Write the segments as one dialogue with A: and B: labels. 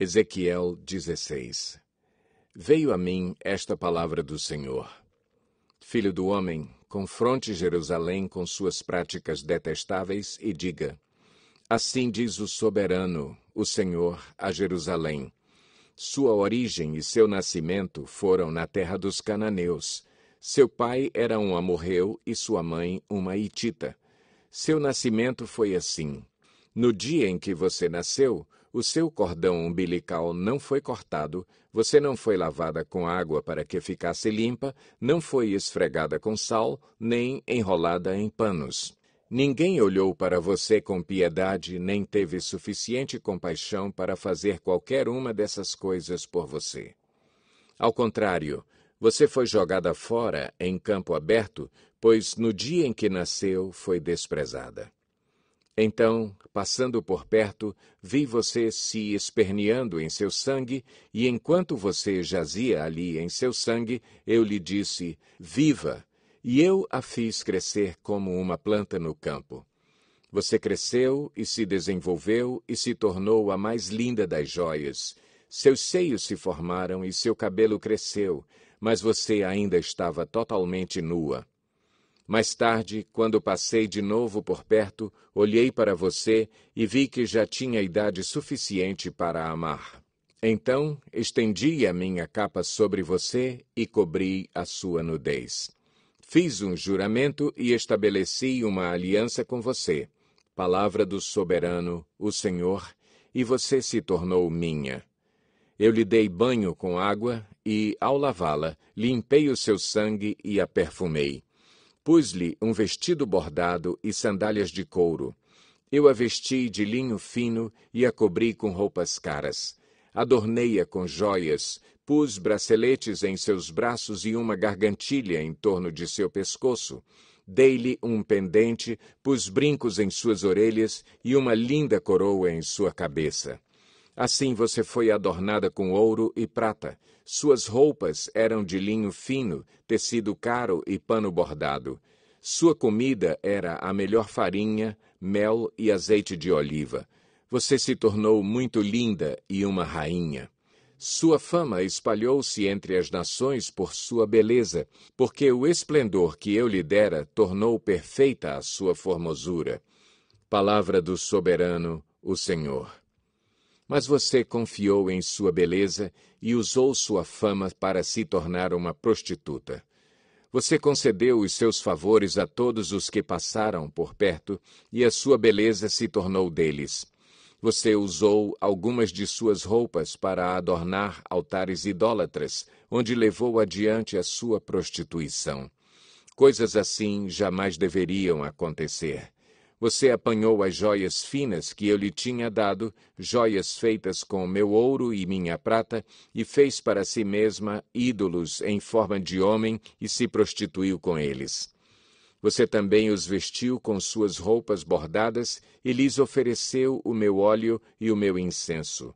A: Ezequiel 16. Veio a mim esta palavra do Senhor. Filho do homem, confronte Jerusalém com suas práticas detestáveis e diga: assim diz o soberano, o Senhor, a Jerusalém. Sua origem e seu nascimento foram na terra dos cananeus. Seu pai era um amorreu e sua mãe uma hitita. Seu nascimento foi assim. No dia em que você nasceu, o seu cordão umbilical não foi cortado, você não foi lavada com água para que ficasse limpa, não foi esfregada com sal, nem enrolada em panos. Ninguém olhou para você com piedade, nem teve suficiente compaixão para fazer qualquer uma dessas coisas por você. Ao contrário, você foi jogada fora em campo aberto, pois no dia em que nasceu foi desprezada. Então, passando por perto, vi você se esperneando em seu sangue, e enquanto você jazia ali em seu sangue, eu lhe disse: viva! E eu a fiz crescer como uma planta no campo. Você cresceu e se desenvolveu e se tornou a mais linda das joias. Seus seios se formaram e seu cabelo cresceu, mas você ainda estava totalmente nua. Mais tarde, quando passei de novo por perto, olhei para você e vi que já tinha idade suficiente para amar. Então, estendi a minha capa sobre você e cobri a sua nudez. Fiz um juramento e estabeleci uma aliança com você, palavra do soberano, o Senhor, e você se tornou minha. Eu lhe dei banho com água e, ao lavá-la, limpei o seu sangue e a perfumei. Pus-lhe um vestido bordado e sandálias de couro. Eu a vesti de linho fino e a cobri com roupas caras. Adornei-a com joias, pus braceletes em seus braços e uma gargantilha em torno de seu pescoço. Dei-lhe um pendente, pus brincos em suas orelhas e uma linda coroa em sua cabeça. Assim você foi adornada com ouro e prata. Suas roupas eram de linho fino, tecido caro e pano bordado. Sua comida era a melhor farinha, mel e azeite de oliva. Você se tornou muito linda e uma rainha. Sua fama espalhou-se entre as nações por sua beleza, porque o esplendor que eu lhe dera tornou perfeita a sua formosura. Palavra do soberano, o Senhor. Mas você confiou em sua beleza e usou sua fama para se tornar uma prostituta. Você concedeu os seus favores a todos os que passaram por perto, e a sua beleza se tornou deles. Você usou algumas de suas roupas para adornar altares idólatras, onde levou adiante a sua prostituição. Coisas assim jamais deveriam acontecer. Você apanhou as joias finas que eu lhe tinha dado, joias feitas com meu ouro e minha prata, e fez para si mesma ídolos em forma de homem e se prostituiu com eles. Você também os vestiu com suas roupas bordadas e lhes ofereceu o meu óleo e o meu incenso.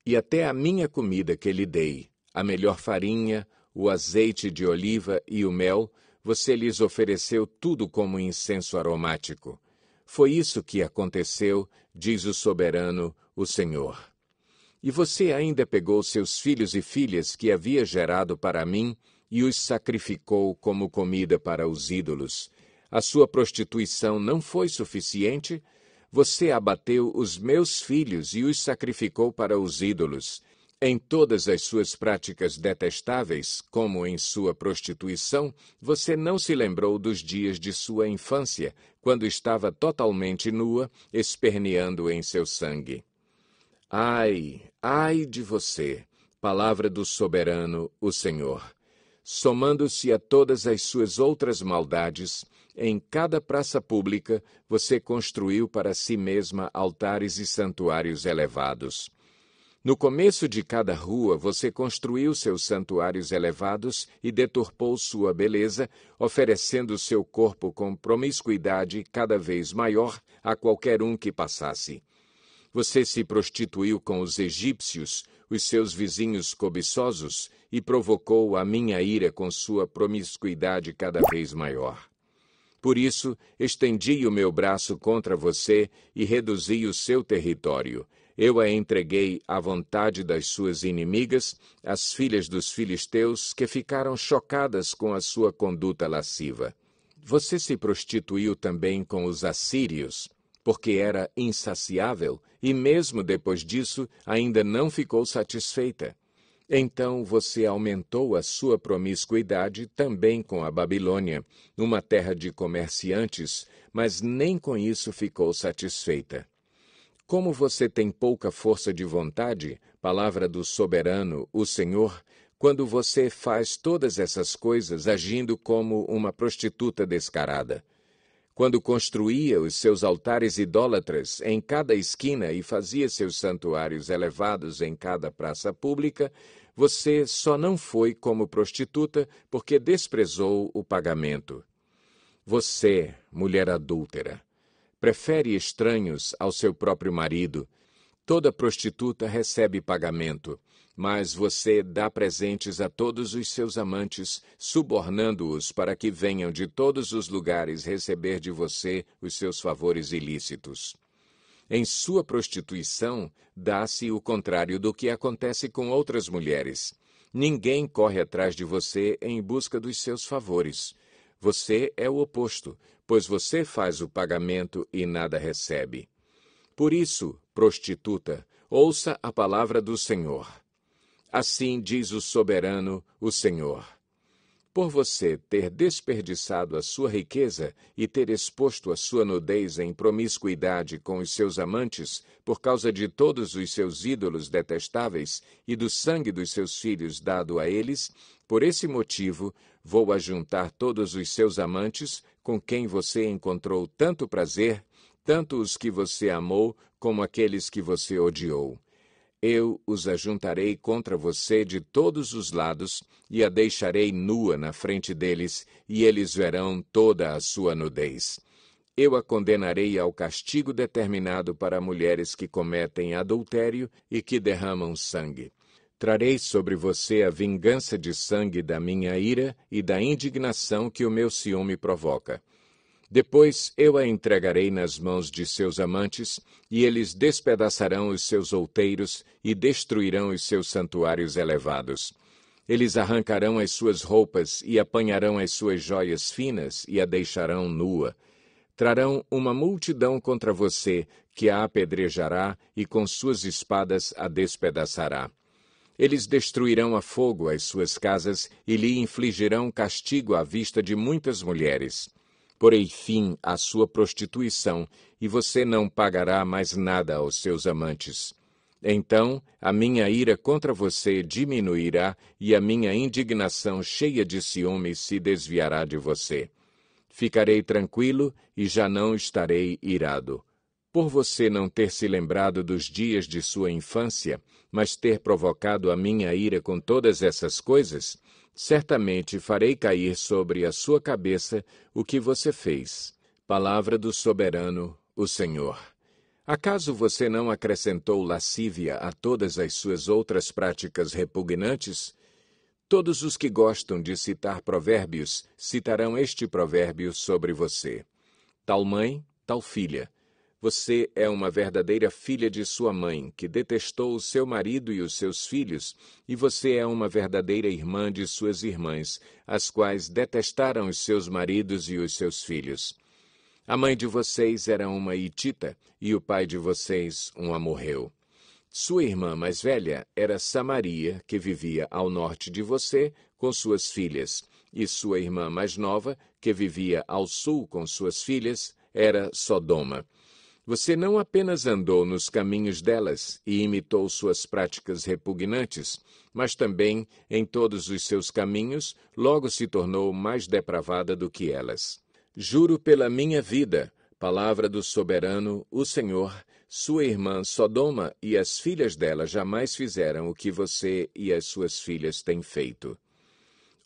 A: E até a minha comida que lhe dei, a melhor farinha, o azeite de oliva e o mel, você lhes ofereceu tudo como incenso aromático. Foi isso que aconteceu, diz o soberano, o Senhor. E você ainda pegou seus filhos e filhas que havia gerado para mim e os sacrificou como comida para os ídolos. A sua prostituição não foi suficiente? Você abateu os meus filhos e os sacrificou para os ídolos. Em todas as suas práticas detestáveis, como em sua prostituição, você não se lembrou dos dias de sua infância, quando estava totalmente nua, esperneando em seu sangue. Ai, ai de você, palavra do soberano, o Senhor. Somando-se a todas as suas outras maldades, em cada praça pública você construiu para si mesma altares e santuários elevados. No começo de cada rua, você construiu seus santuários elevados e deturpou sua beleza, oferecendo seu corpo com promiscuidade cada vez maior a qualquer um que passasse. Você se prostituiu com os egípcios, os seus vizinhos cobiçosos, e provocou a minha ira com sua promiscuidade cada vez maior. Por isso, estendi o meu braço contra você e reduzi o seu território. eu a entreguei à vontade das suas inimigas, as filhas dos filisteus, que ficaram chocadas com a sua conduta lasciva. Você se prostituiu também com os assírios, porque era insaciável, e mesmo depois disso ainda não ficou satisfeita. Então você aumentou a sua promiscuidade também com a Babilônia, uma terra de comerciantes, mas nem com isso ficou satisfeita. Como você tem pouca força de vontade, palavra do soberano, o Senhor, quando você faz todas essas coisas agindo como uma prostituta descarada. Quando construía os seus altares idólatras em cada esquina e fazia seus santuários elevados em cada praça pública, você só não foi como prostituta porque desprezou o pagamento. Você, mulher adúltera, prefere estranhos ao seu próprio marido. Toda prostituta recebe pagamento, mas você dá presentes a todos os seus amantes, subornando-os para que venham de todos os lugares receber de você os seus favores ilícitos. Em sua prostituição, dá-se o contrário do que acontece com outras mulheres. Ninguém corre atrás de você em busca dos seus favores. Você é o oposto, pois você faz o pagamento e nada recebe. Por isso, prostituta, ouça a palavra do Senhor. Assim diz o soberano, o Senhor. Por você ter desperdiçado a sua riqueza e ter exposto a sua nudez em promiscuidade com os seus amantes, por causa de todos os seus ídolos detestáveis e do sangue dos seus filhos dado a eles, por esse motivo vou ajuntar todos os seus amantes com quem você encontrou tanto prazer, tanto os que você amou como aqueles que você odiou. Eu os ajuntarei contra você de todos os lados e a deixarei nua na frente deles, e eles verão toda a sua nudez. Eu a condenarei ao castigo determinado para mulheres que cometem adultério e que derramam sangue. Trarei sobre você a vingança de sangue da minha ira e da indignação que o meu ciúme provoca. Depois eu a entregarei nas mãos de seus amantes, e eles despedaçarão os seus outeiros e destruirão os seus santuários elevados. Eles arrancarão as suas roupas e apanharão as suas joias finas e a deixarão nua. Trarão uma multidão contra você, que a apedrejará e com suas espadas a despedaçará. Eles destruirão a fogo as suas casas e lhe infligirão castigo à vista de muitas mulheres. Porei fim à sua prostituição, e você não pagará mais nada aos seus amantes. Então a minha ira contra você diminuirá, e a minha indignação cheia de ciúme se desviará de você. Ficarei tranquilo e já não estarei irado. Por você não ter se lembrado dos dias de sua infância, mas ter provocado a minha ira com todas essas coisas, certamente farei cair sobre a sua cabeça o que você fez. Palavra do soberano, o Senhor. Acaso você não acrescentou lascívia a todas as suas outras práticas repugnantes? Todos os que gostam de citar provérbios citarão este provérbio sobre você. Tal mãe, tal filha. Você é uma verdadeira filha de sua mãe, que detestou o seu marido e os seus filhos, e você é uma verdadeira irmã de suas irmãs, as quais detestaram os seus maridos e os seus filhos. A mãe de vocês era uma hitita, e o pai de vocês um amorreu. Sua irmã mais velha era Samaria, que vivia ao norte de você, com suas filhas, e sua irmã mais nova, que vivia ao sul com suas filhas, era Sodoma. Você não apenas andou nos caminhos delas e imitou suas práticas repugnantes, mas também, em todos os seus caminhos, logo se tornou mais depravada do que elas. Juro pela minha vida, palavra do soberano, o Senhor, sua irmã Sodoma e as filhas dela jamais fizeram o que você e as suas filhas têm feito.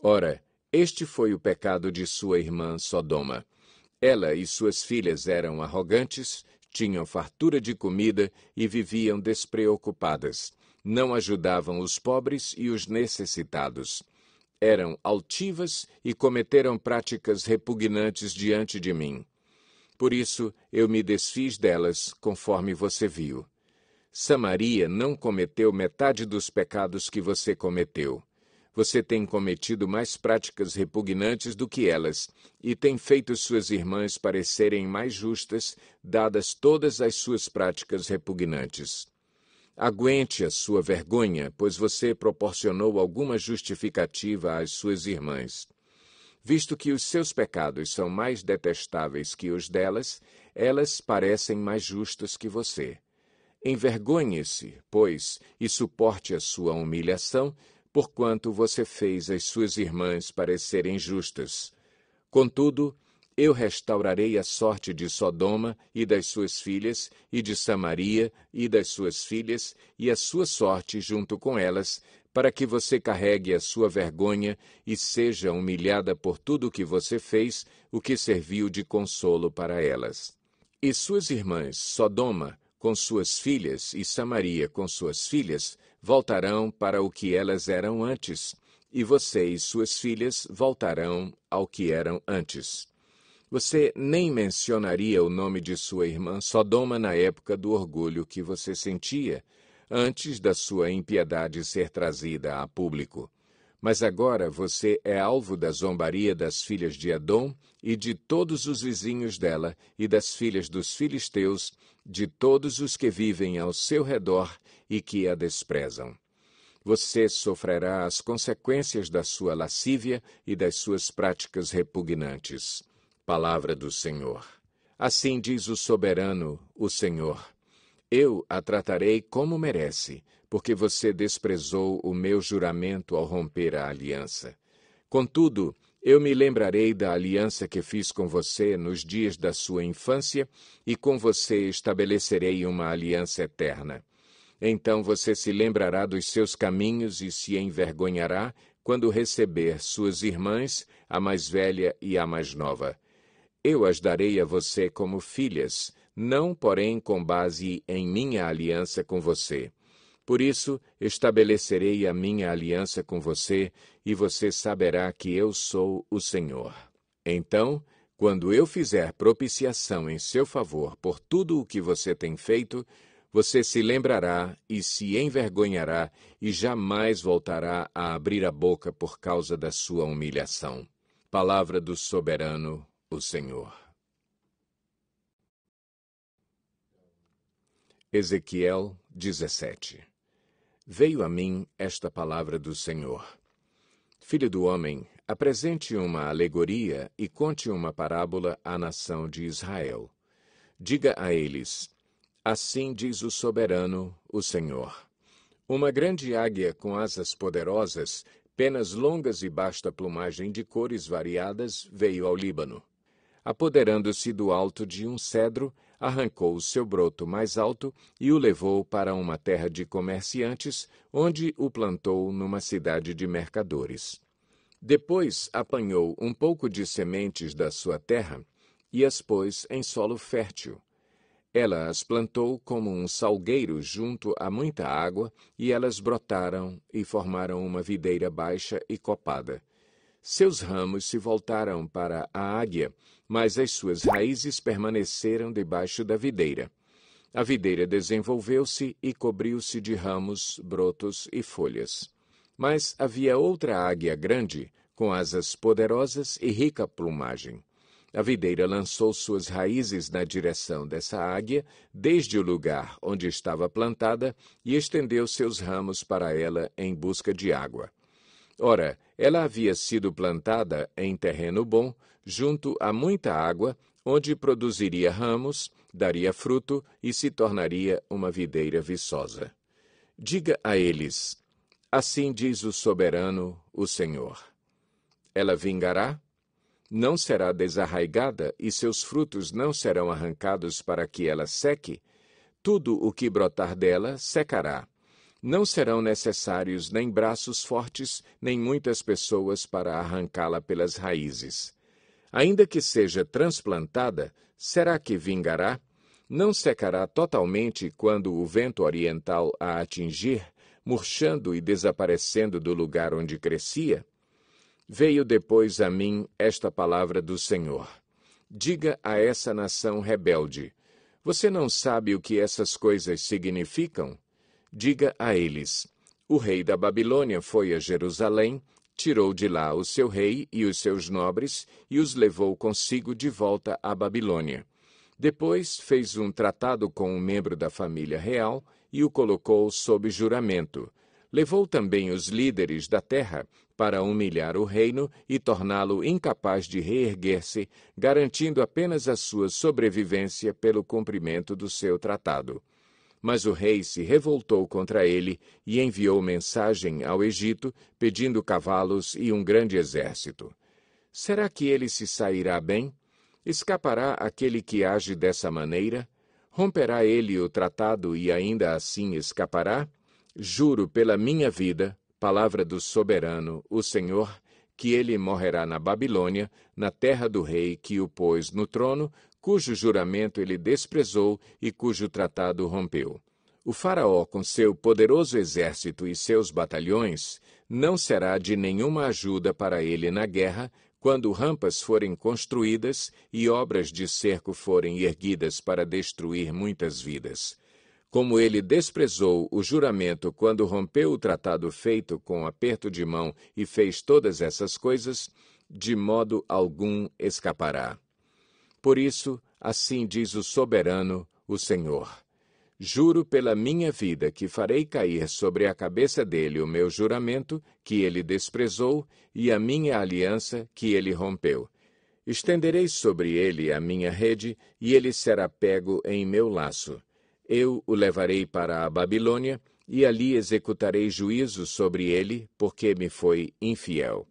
A: Ora, este foi o pecado de sua irmã Sodoma. Ela e suas filhas eram arrogantes, tinham fartura de comida e viviam despreocupadas. Não ajudavam os pobres e os necessitados. Eram altivas e cometeram práticas repugnantes diante de mim. Por isso, eu me desfiz delas, conforme você viu. Samaria não cometeu metade dos pecados que você cometeu. Você tem cometido mais práticas repugnantes do que elas, e tem feito suas irmãs parecerem mais justas, dadas todas as suas práticas repugnantes. Aguente a sua vergonha, pois você proporcionou alguma justificativa às suas irmãs. Visto que os seus pecados são mais detestáveis que os delas, elas parecem mais justas que você. Envergonhe-se, pois, e suporte a sua humilhação, porquanto você fez as suas irmãs parecerem justas. Contudo, eu restaurarei a sorte de Sodoma e das suas filhas, e de Samaria e das suas filhas, e a sua sorte junto com elas, para que você carregue a sua vergonha e seja humilhada por tudo o que você fez, o que serviu de consolo para elas. E suas irmãs, Sodoma, com suas filhas, e Samaria, com suas filhas, voltarão para o que elas eram antes, e você e suas filhas voltarão ao que eram antes. Você nem mencionaria o nome de sua irmã Sodoma na época do orgulho que você sentia, antes da sua impiedade ser trazida a público. Mas agora você é alvo da zombaria das filhas de Edom e de todos os vizinhos dela, e das filhas dos filisteus, de todos os que vivem ao seu redor e que a desprezam. Você sofrerá as consequências da sua lascívia e das suas práticas repugnantes. Palavra do Senhor. Assim diz o soberano, o Senhor: eu a tratarei como merece, porque você desprezou o meu juramento ao romper a aliança. Contudo, eu me lembrarei da aliança que fiz com você nos dias da sua infância, e com você estabelecerei uma aliança eterna. Então você se lembrará dos seus caminhos e se envergonhará quando receber suas irmãs, a mais velha e a mais nova. Eu as darei a você como filhas, não, porém, com base em minha aliança com você. Por isso, estabelecerei a minha aliança com você, e você saberá que eu sou o Senhor. Então, quando eu fizer propiciação em seu favor por tudo o que você tem feito, você se lembrará e se envergonhará, e jamais voltará a abrir a boca por causa da sua humilhação. Palavra do soberano, o Senhor. Ezequiel 17. Veio a mim esta palavra do Senhor. Filho do homem, apresente uma alegoria e conte uma parábola à nação de Israel. Diga a eles: assim diz o soberano, o Senhor. Uma grande águia com asas poderosas, penas longas e vasta plumagem de cores variadas veio ao Líbano. Apoderando-se do alto de um cedro, arrancou o seu broto mais alto e o levou para uma terra de comerciantes, onde o plantou numa cidade de mercadores. Depois apanhou um pouco de sementes da sua terra e as pôs em solo fértil. Ela as plantou como um salgueiro junto a muita água, e elas brotaram e formaram uma videira baixa e copada. Seus ramos se voltaram para a águia, mas as suas raízes permaneceram debaixo da videira. A videira desenvolveu-se e cobriu-se de ramos, brotos e folhas. Mas havia outra águia grande, com asas poderosas e rica plumagem. A videira lançou suas raízes na direção dessa águia, desde o lugar onde estava plantada, e estendeu seus ramos para ela em busca de água. Ora, ela havia sido plantada em terreno bom, junto a muita água, onde produziria ramos, daria fruto e se tornaria uma videira viçosa. Diga a eles: assim diz o soberano, o Senhor. Ela vingará? Não será desarraigada, e seus frutos não serão arrancados para que ela seque? Tudo o que brotar dela secará. Não serão necessários nem braços fortes, nem muitas pessoas para arrancá-la pelas raízes. Ainda que seja transplantada, será que vingará? Não secará totalmente quando o vento oriental a atingir, murchando e desaparecendo do lugar onde crescia? Veio depois a mim esta palavra do Senhor. Diga a essa nação rebelde: Você não sabe o que essas coisas significam? Diga a eles: o rei da Babilônia foi a Jerusalém, tirou de lá o seu rei e os seus nobres e os levou consigo de volta à Babilônia. Depois fez um tratado com um membro da família real e o colocou sob juramento. Levou também os líderes da terra para humilhar o reino e torná-lo incapaz de reerguer-se, garantindo apenas a sua sobrevivência pelo cumprimento do seu tratado. Mas o rei se revoltou contra ele e enviou mensagem ao Egito, pedindo cavalos e um grande exército. Será que ele se sairá bem? Escapará aquele que age dessa maneira? Romperá ele o tratado e ainda assim escapará? Juro pela minha vida, palavra do soberano, o Senhor, que ele morrerá na Babilônia, na terra do rei que o pôs no trono, cujo juramento ele desprezou e cujo tratado rompeu. O faraó, com seu poderoso exército e seus batalhões, não será de nenhuma ajuda para ele na guerra, quando rampas forem construídas e obras de cerco forem erguidas para destruir muitas vidas. Como ele desprezou o juramento quando rompeu o tratado feito com aperto de mão e fez todas essas coisas, de modo algum escapará. Por isso, assim diz o soberano, o Senhor: juro pela minha vida que farei cair sobre a cabeça dele o meu juramento, que ele desprezou, e a minha aliança, que ele rompeu. Estenderei sobre ele a minha rede, e ele será pego em meu laço. Eu o levarei para a Babilônia, e ali executarei juízo sobre ele, porque me foi infiel.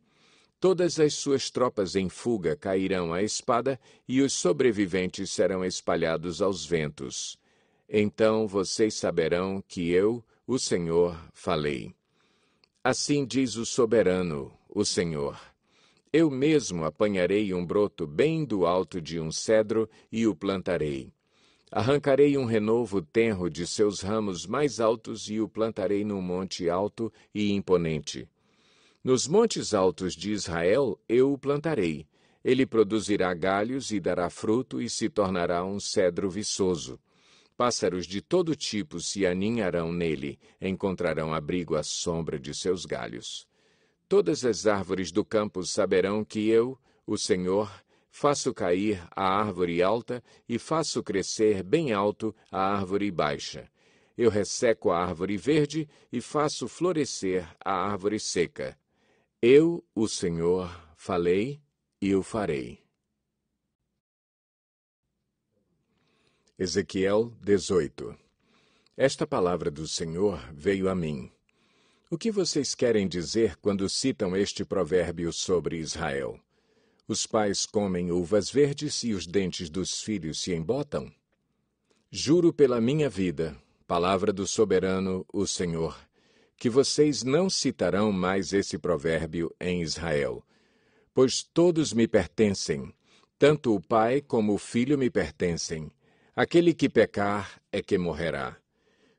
A: Todas as suas tropas em fuga cairão à espada, e os sobreviventes serão espalhados aos ventos. Então vocês saberão que eu, o Senhor, falei. Assim diz o soberano, o Senhor: eu mesmo apanharei um broto bem do alto de um cedro e o plantarei. Arrancarei um renovo tenro de seus ramos mais altos e o plantarei num monte alto e imponente. Nos montes altos de Israel eu o plantarei. Ele produzirá galhos e dará fruto e se tornará um cedro viçoso. Pássaros de todo tipo se aninharão nele, encontrarão abrigo à sombra de seus galhos. Todas as árvores do campo saberão que eu, o Senhor, faço cair a árvore alta e faço crescer bem alto a árvore baixa. Eu resseco a árvore verde e faço florescer a árvore seca. Eu, o Senhor, falei e o farei. Ezequiel 18. Esta palavra do Senhor veio a mim. O que vocês querem dizer quando citam este provérbio sobre Israel? Os pais comem uvas verdes e os dentes dos filhos se embotam? Juro pela minha vida, palavra do soberano, o Senhor, que vocês não citarão mais esse provérbio em Israel. Pois todos me pertencem, tanto o pai como o filho me pertencem. Aquele que pecar é que morrerá.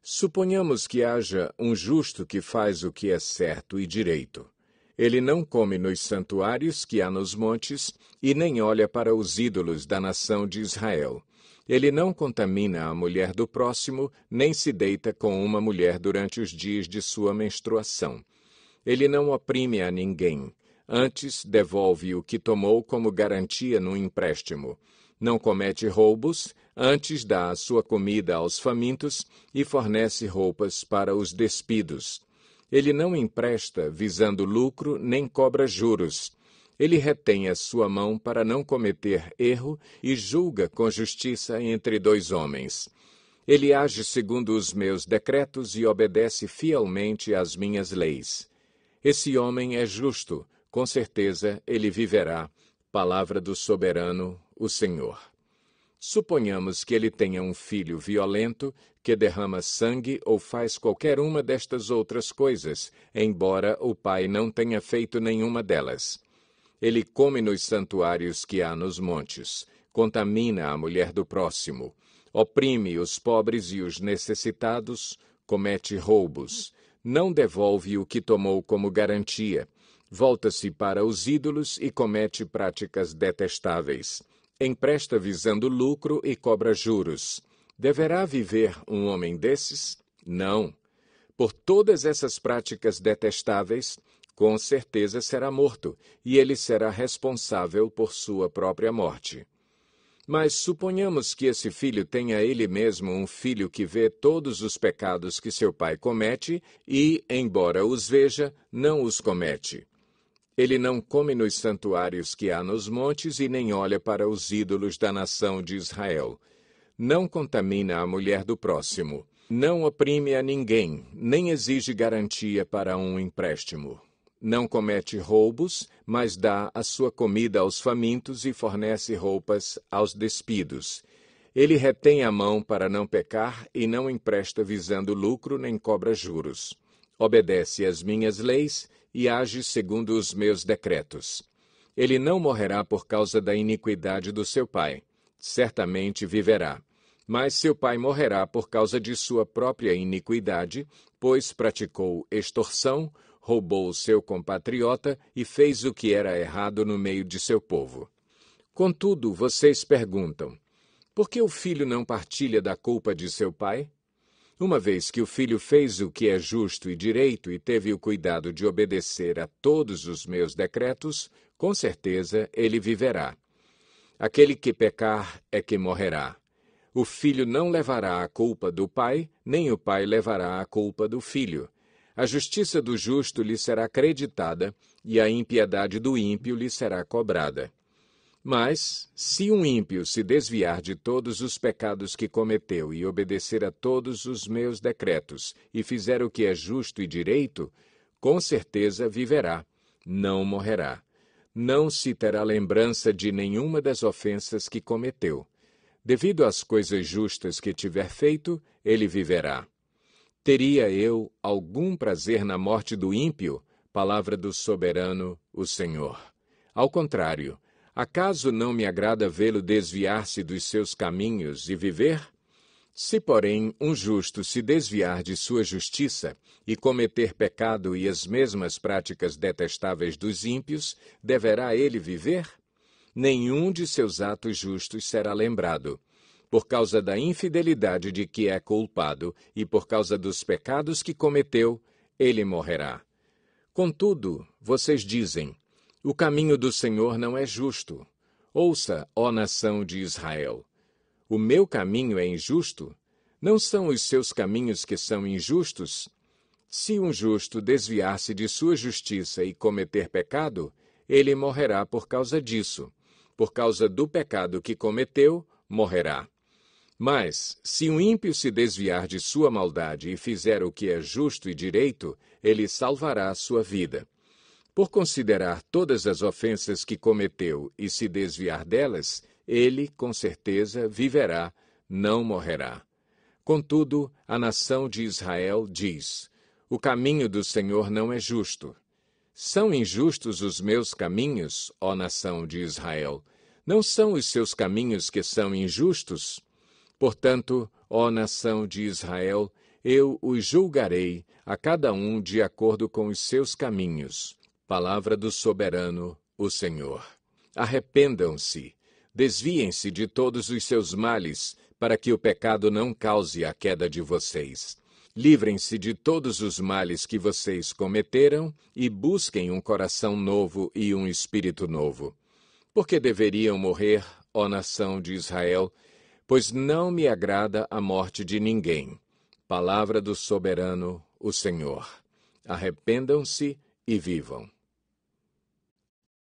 A: Suponhamos que haja um justo que faz o que é certo e direito. Ele não come nos santuários que há nos montes e nem olha para os ídolos da nação de Israel. Ele não contamina a mulher do próximo, nem se deita com uma mulher durante os dias de sua menstruação. Ele não oprime a ninguém. Antes, devolve o que tomou como garantia no empréstimo. Não comete roubos, antes dá a sua comida aos famintos e fornece roupas para os despidos. Ele não empresta visando lucro, nem cobra juros. Ele retém a sua mão para não cometer erro e julga com justiça entre dois homens. Ele age segundo os meus decretos e obedece fielmente às minhas leis. Esse homem é justo, com certeza ele viverá. Palavra do soberano, o Senhor. Suponhamos que ele tenha um filho violento, que derrama sangue ou faz qualquer uma destas outras coisas, embora o pai não tenha feito nenhuma delas. Ele come nos santuários que há nos montes, contamina a mulher do próximo, oprime os pobres e os necessitados, comete roubos, não devolve o que tomou como garantia, volta-se para os ídolos e comete práticas detestáveis. Empresta visando lucro e cobra juros. Deverá viver um homem desses? Não. Por todas essas práticas detestáveis, com certeza será morto, e ele será responsável por sua própria morte. Mas suponhamos que esse filho tenha ele mesmo um filho que vê todos os pecados que seu pai comete e, embora os veja, não os comete. Ele não come nos santuários que há nos montes e nem olha para os ídolos da nação de Israel. Não contamina a mulher do próximo. Não oprime a ninguém, nem exige garantia para um empréstimo. Não comete roubos, mas dá a sua comida aos famintos e fornece roupas aos despidos. Ele retém a mão para não pecar e não empresta visando lucro nem cobra juros. Obedece às minhas leis e age segundo os meus decretos. Ele não morrerá por causa da iniquidade do seu pai. Certamente viverá. Mas seu pai morrerá por causa de sua própria iniquidade, pois praticou extorsão, roubou seu compatriota e fez o que era errado no meio de seu povo. Contudo, vocês perguntam, por que o filho não partilha da culpa de seu pai? Uma vez que o filho fez o que é justo e direito e teve o cuidado de obedecer a todos os meus decretos, com certeza ele viverá. Aquele que pecar é que morrerá. O filho não levará a culpa do pai, nem o pai levará a culpa do filho. A justiça do justo lhe será creditada, e a impiedade do ímpio lhe será cobrada. Mas, se um ímpio se desviar de todos os pecados que cometeu e obedecer a todos os meus decretos, e fizer o que é justo e direito, com certeza viverá, não morrerá. Não se terá lembrança de nenhuma das ofensas que cometeu. Devido às coisas justas que tiver feito, ele viverá. Teria eu algum prazer na morte do ímpio? Palavra do soberano, o Senhor. Ao contrário, acaso não me agrada vê-lo desviar-se dos seus caminhos e viver? Se, porém, um justo se desviar de sua justiça e cometer pecado e as mesmas práticas detestáveis dos ímpios, deverá ele viver? Nenhum de seus atos justos será lembrado. Por causa da infidelidade de que é culpado e por causa dos pecados que cometeu, ele morrerá. Contudo, vocês dizem, o caminho do Senhor não é justo. Ouça, ó nação de Israel. O meu caminho é injusto? Não são os seus caminhos que são injustos? Se um justo desviar-se de sua justiça e cometer pecado, ele morrerá por causa disso. Por causa do pecado que cometeu, morrerá. Mas, se um ímpio se desviar de sua maldade e fizer o que é justo e direito, ele salvará a sua vida. Por considerar todas as ofensas que cometeu e se desviar delas, ele, com certeza, viverá, não morrerá. Contudo, a nação de Israel diz, o caminho do Senhor não é justo. São injustos os meus caminhos, ó nação de Israel? Não são os seus caminhos que são injustos? Portanto, ó nação de Israel, eu os julgarei, a cada um de acordo com os seus caminhos. Palavra do soberano, o Senhor. Arrependam-se, desviem-se de todos os seus males, para que o pecado não cause a queda de vocês. Livrem-se de todos os males que vocês cometeram e busquem um coração novo e um espírito novo. Porque deveriam morrer, ó nação de Israel, pois não me agrada a morte de ninguém. Palavra do soberano, o Senhor. Arrependam-se e vivam.